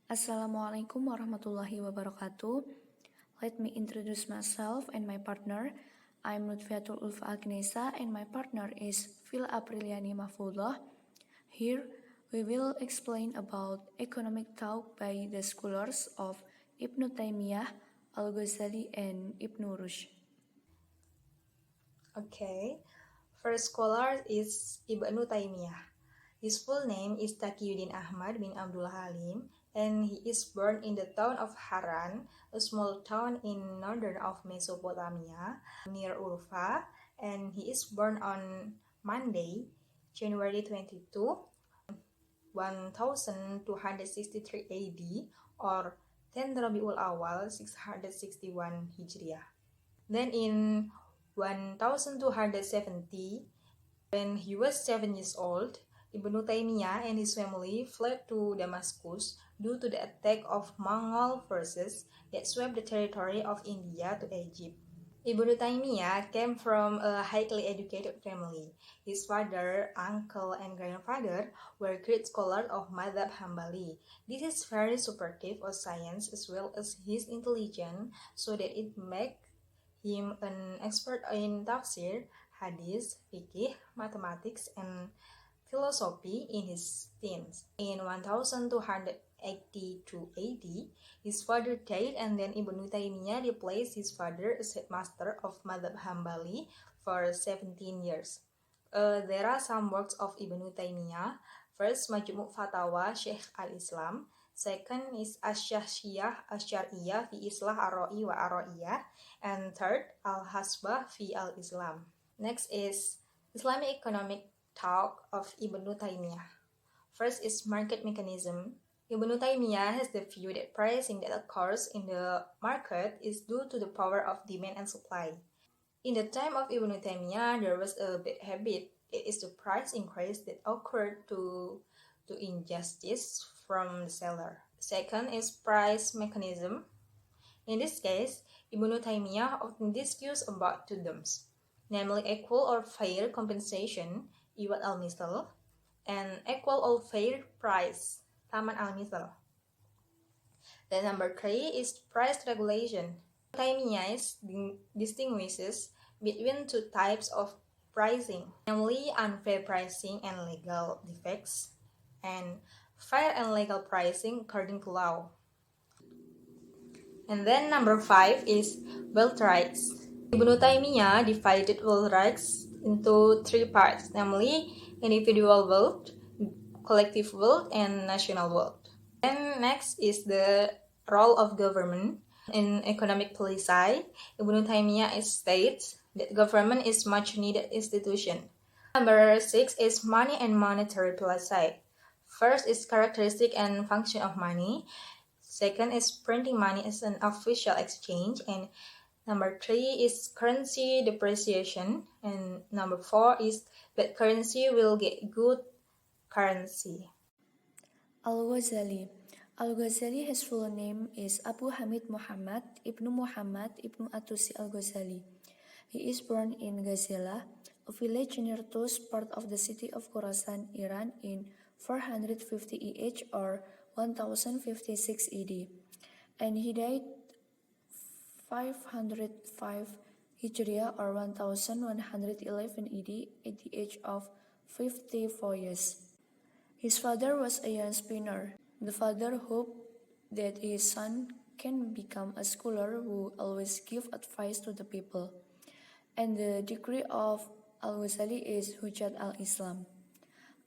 Assalamualaikum warahmatullahi wabarakatuh. Let me introduce myself and my partner. I'm Lutfiatul Ulfa Agnesa and my partner is Filla Apriliani Mahfudloh. Here we will explain about economic talk by the scholars of Ibnu Taimiyah, Al-Ghazali and Ibnu Rusyd. Okay, first scholar is Ibnu Taimiyah. His full name is Taqiyuddin Ahmad bin Abdul Halim, and he is born in the town of Haran, a small town in northern of Mesopotamia, near Ulfa, and he is born on Monday, January 22, 1263 AD, or 10 Rabiul Awal 661 Hijriah. Then in 1270, when he was 7 years old, Ibnu Taimiyah and his family fled to Damascus due to the attack of Mongol forces that swept the territory of India to Egypt. Ibnu Taimiyah came from a highly educated family. His father, uncle, and grandfather were great scholars of Madhab Hambali. This is very supportive of science as well as his intelligence, so that it makes him an expert in tafsir, hadith, fiqh, mathematics, and philosophy in his teens. In 1282 AD, his father died, and then Ibnu Taimiyah replaced his father as headmaster of Madhab Hambali for 17 years. There are some works of Ibnu Taimiyah. First, Majmu' Fatawa Syekh al-Islam. Second is Asy-Syakhsiyah Asy-Syar'iyyah fi Islah Ar-Ra'i wa Ar-Ra'iyah. And third, Al-Hasbah fi Al-Islam. Next is Islamic Economic Talk of Ibnu Taimiyah. First is market mechanism. Ibnu Taimiyah has the view that pricing that occurs in the market is due to the power of demand and supply. In the time of Ibnu Taimiyah, there was a bad habit. It is the price increase that occurred to injustice from the seller. Second is price mechanism. In this case, Ibnu Taimiyah often discusses about two terms, namely equal or fair compensation, iwad al-misal, and equal or fair price, taman al-misal. Then number 3 is price regulation. Taimiyah distinguishes between two types of pricing, namely unfair pricing and legal defects, and fair and legal pricing according to law. And then number 5 is wealth rights. Ibnu Taimiyah divided wealth rights into 3 parts, namely individual wealth, collective wealth, and national wealth. And next is the role of government. In economic policy, Ibnu Taimiyah states that government is much needed institution. Number 6 is money and monetary policy. First is characteristic and function of money. Second is printing money as an official exchange, and number 3 is currency depreciation, and number 4 is bad currency will get good currency. Al-Ghazali. Al-Ghazali, his full name is Abu Hamid Muhammad Ibnu Atusi Al-Ghazali. He is born in Ghazala, a village near Tus, part of the city of Khorasan, Iran, in 450 EH or 1056 AD, and he died 505 Hijriah or 1111 AD at the age of 54 years. His father was a young spinner. The father hoped that his son can become a scholar who always give advice to the people. And the degree of Al-Ghazali is Hujjat al-Islam.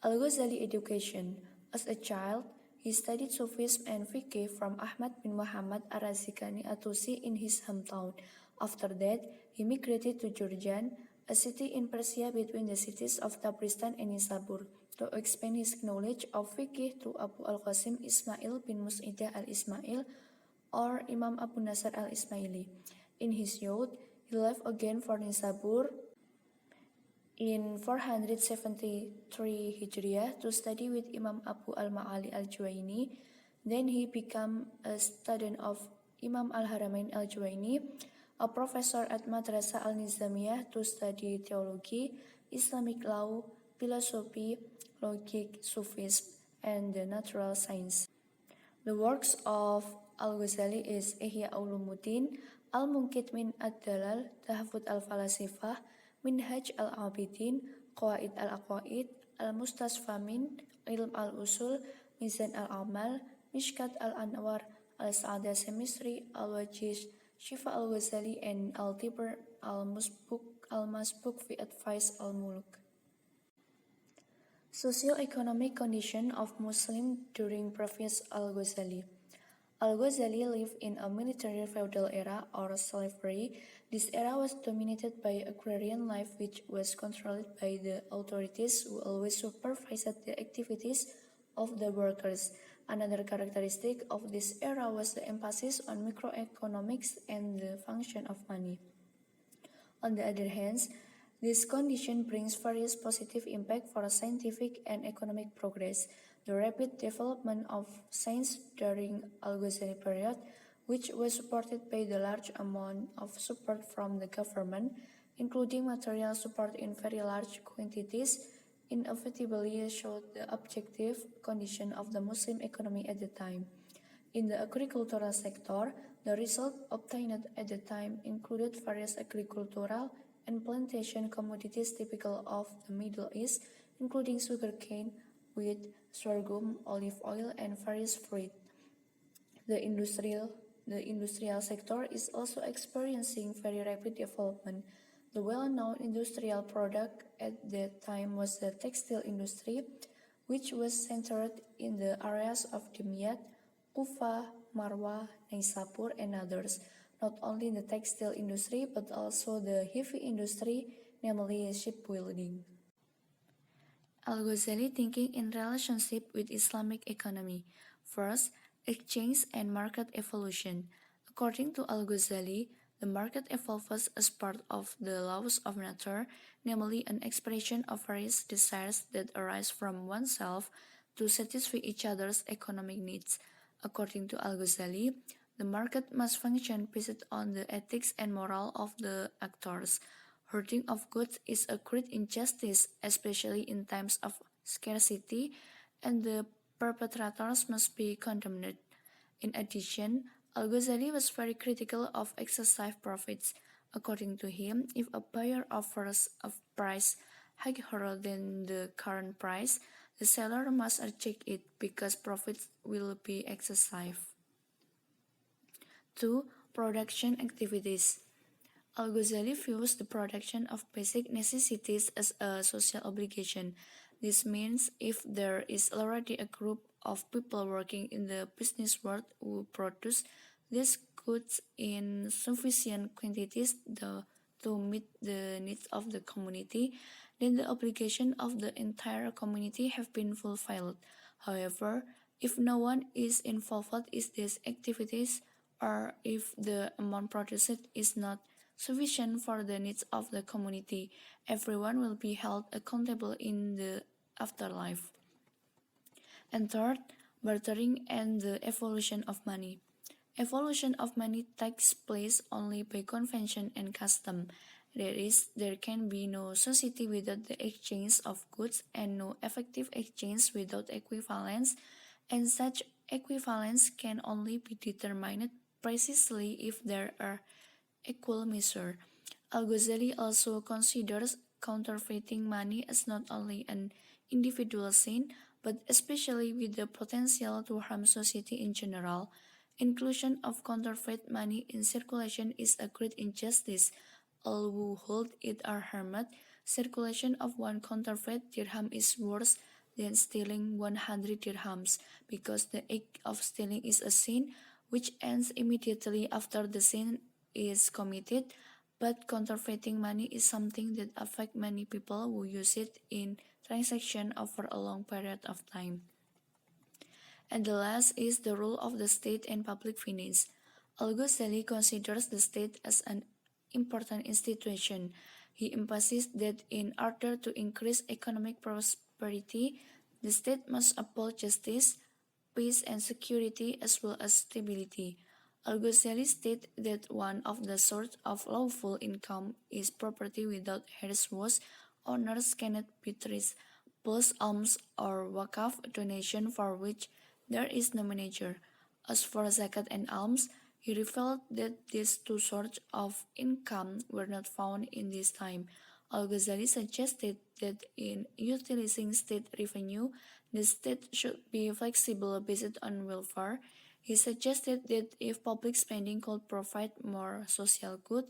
Al-Ghazali education. As a child, he studied Sufism and Fiqh from Ahmad bin Muhammad Ar-Razikani Atusi in his hometown. After that, he migrated to Jurjan, a city in Persia between the cities of Tabristan and Nisabur, to expand his knowledge of fiqh through Abu al-Qasim Ismail bin Mus'idah al-Ismail or Imam Abu Nasr al-Ismaili. In his youth, he left again for Nisabur in 473 Hijriah to study with Imam Abu al-Ma'ali al-Juwaini. Then he became a student of Imam al-Haramain al-Juwaini, a professor at Madrasah al-Nizamiyah to study theology, Islamic law, philosophy, logic, Sufism, and the natural science. The works of Al-Ghazali is Ihya Ulumuddin, Al-Munqidh min Ad-Dalal, Tahfut Al-Falasifah, Minhaj Al-Abidin, Qawaid Al-Aqwaid, Al-Mustasfa min Ilm Al-Usul, Mizan Al-Amal, Mishkat Al-Anwar, Al-Sa'adah Semisri, Al-Wajiz, Shifa Al-Ghazali, and Al-Tibr Al-Masbuk fi Advice Al-Muluk. Socio-economic condition of Muslim during previous Al-Ghazali. Al-Ghazali lived in a military feudal era or slavery. This era was dominated by agrarian life, which was controlled by the authorities who always supervised the activities of the workers. Another characteristic of this era was the emphasis on microeconomics and the function of money. On the other hand, this condition brings various positive impact for scientific and economic progress. The rapid development of science during Al-Ghazali period, which was supported by the large amount of support from the government, including material support in very large quantities, inevitably showed the objective condition of the Muslim economy at the time. In the agricultural sector, the result obtained at the time included various agricultural and plantation commodities typical of the Middle East, including sugarcane, wheat, sorghum, olive oil, and various fruit. The industrial sector is also experiencing very rapid development. The well-known industrial product at that time was the textile industry, which was centered in the areas of Dimyat, Ulfa, Marwa, Naisapur, and others. Not only the textile industry, but also the heavy industry, namely shipbuilding. Al-Ghazali thinking in relationship with Islamic economy. First, exchange and market evolution. According to Al-Ghazali, the market evolves as part of the laws of nature, namely an expression of various desires that arise from oneself to satisfy each other's economic needs. According to Al-Ghazali, the market must function based on the ethics and moral of the actors. Hoarding of goods is a great injustice, especially in times of scarcity, and the perpetrators must be condemned. In addition, Al-Ghazali was very critical of excessive profits. According to him, if a buyer offers a price higher than the current price, the seller must reject it because profits will be excessive. 2. Production activities. Al-Ghazali views the production of basic necessities as a social obligation. This means if there is already a group of people working in the business world who produce these goods in sufficient quantities to meet the needs of the community, then the obligation of the entire community have been fulfilled. However, if no one is involved in these activities, or if the amount produced is not sufficient for the needs of the community, everyone will be held accountable in the afterlife. And third, bartering and the evolution of money. Evolution of money takes place only by convention and custom. There can be no society without the exchange of goods and no effective exchange without equivalence, and such equivalence can only be determined precisely if there are equal measure. Al-Ghazali also considers counterfeiting money as not only an individual sin, but especially with the potential to harm society in general. Inclusion of counterfeit money in circulation is a great injustice. All who hold it are harmed. Circulation of one counterfeit dirham is worse than stealing 100 dirhams, because the act of stealing is a sin which ends immediately after the sin is committed, but counterfeiting money is something that affects many people who use it in transaction over a long period of time. And the last is the role of the state and public finance. Al-Ghazali considers the state as an important institution. He emphasizes that in order to increase economic prosperity, the state must uphold justice, peace and security as well as stability. Al-Ghazali stated that one of the sources of lawful income is property without heirs whose owners cannot be traced, plus alms or wakaf donation for which there is no manager. As for zakat and alms, he revealed that these two sorts of income were not found in this time. Al-Ghazali suggested that in utilizing state revenue, the state should be flexible based on welfare. He suggested that if public spending could provide more social good,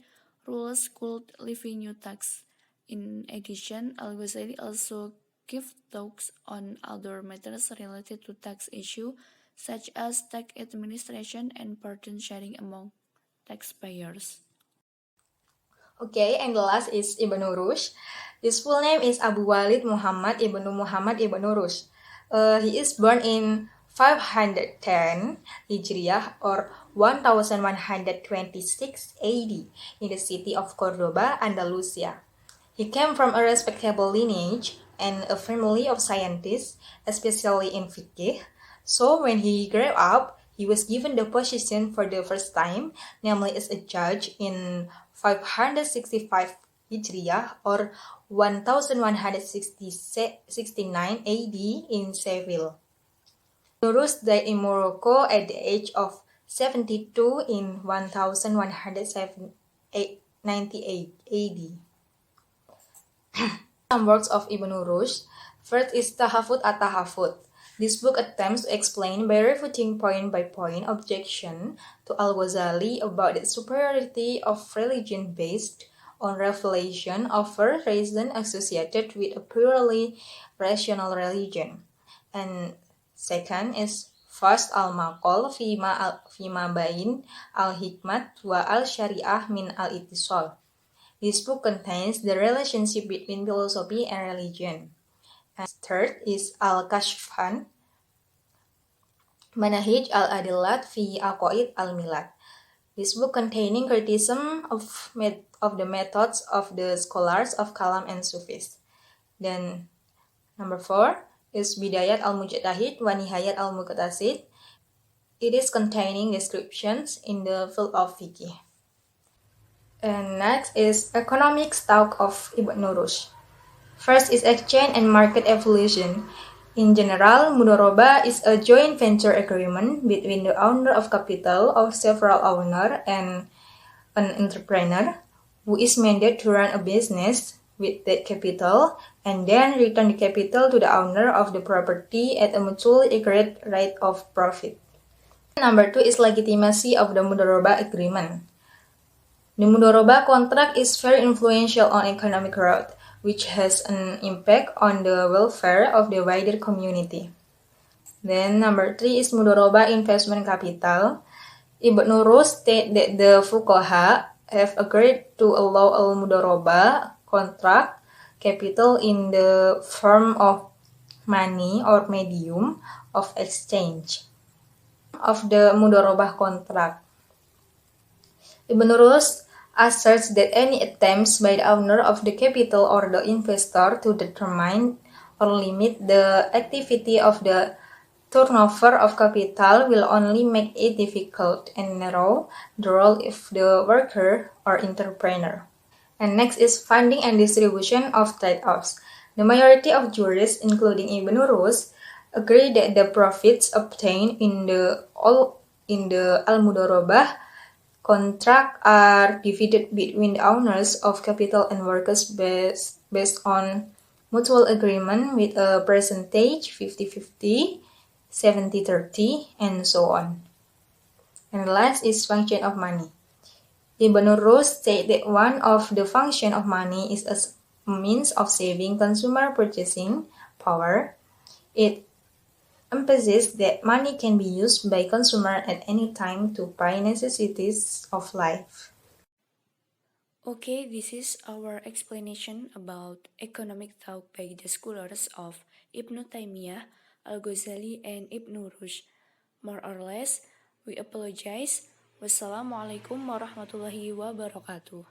rulers could levy new tax. In addition, Al-Ghazali also gave talks on other matters related to tax issue, such as tax administration and burden sharing among taxpayers. Okay, and the last is Ibnu Rushd. His full name is Abu Walid Muhammad Ibnu Rushd. He is born in 510 Hijriah or 1126 AD in the city of Cordoba, Andalusia. He came from a respectable lineage and a family of scientists, especially in fiqh. So when he grew up, he was given the position for the first time, namely as a judge in 565 Hijriah or 1169 AD in Seville. Nurul died in Morocco at the age of 72 in 1198 AD. Some works of Ibnu Rushd. First is Tahafut at-Tahafut. This book attempts to explain by refuting point by point objection to Al-Ghazali about the superiority of religion based on revelation over reason associated with a purely rational religion. And second is First al-Maqal fima bain al-Hikmat wa al-Syariah min al-Ittisal. This book contains the relationship between philosophy and religion. And third is Al-Kashfan, Manahij al-Adillat fi Aqaid al-Milad. This book containing criticism of the methods of the scholars of Kalam and Sufis. Then number 4 is Bidayat al-Mujtahid wa Nihayat al-Muqtasid. It is containing descriptions in the field of fiqh. And next is Economics Talk of Ibnu Rushd. First is exchange and market evolution. In general, mudoroba is a joint venture agreement between the owner of capital of several owners and an entrepreneur who is mandated to run a business with that capital and then return the capital to the owner of the property at a mutually agreed rate of profit. Number 2 is legitimacy of the mudoroba agreement. The mudoroba contract is very influential on economic growth, which has an impact on the welfare of the wider community. Then number 3 is mudoroba investment capital. Ibnu Rushd stated that the fuqaha have agreed to allow al-mudoroba contract capital in the form of money or medium of exchange of the mudoroba contract. Ibnu Rushd asserts that any attempts by the owner of the capital or the investor to determine or limit the activity of the turnover of capital will only make it difficult and narrow the role of the worker or entrepreneur. And next is funding and distribution of trade-offs. The majority of jurists, including Ibnu Rushd, agree that the profits obtained in the al-mudorobah contract are divided between the owners of capital and workers based on mutual agreement with a percentage 50-50, 70-30, and so on. And the last is function of money. Ibnu Rushd said that one of the function of money is a means of saving consumer purchasing power. It emphasizes that money can be used by consumer at any time to buy necessities of life. Okay, this is our explanation about economic thought by the scholars of Ibnu Taimiyah, Al-Ghazali, and Ibnu Rushd. More or less, we apologize. Wassalamualaikum warahmatullahi wabarakatuh.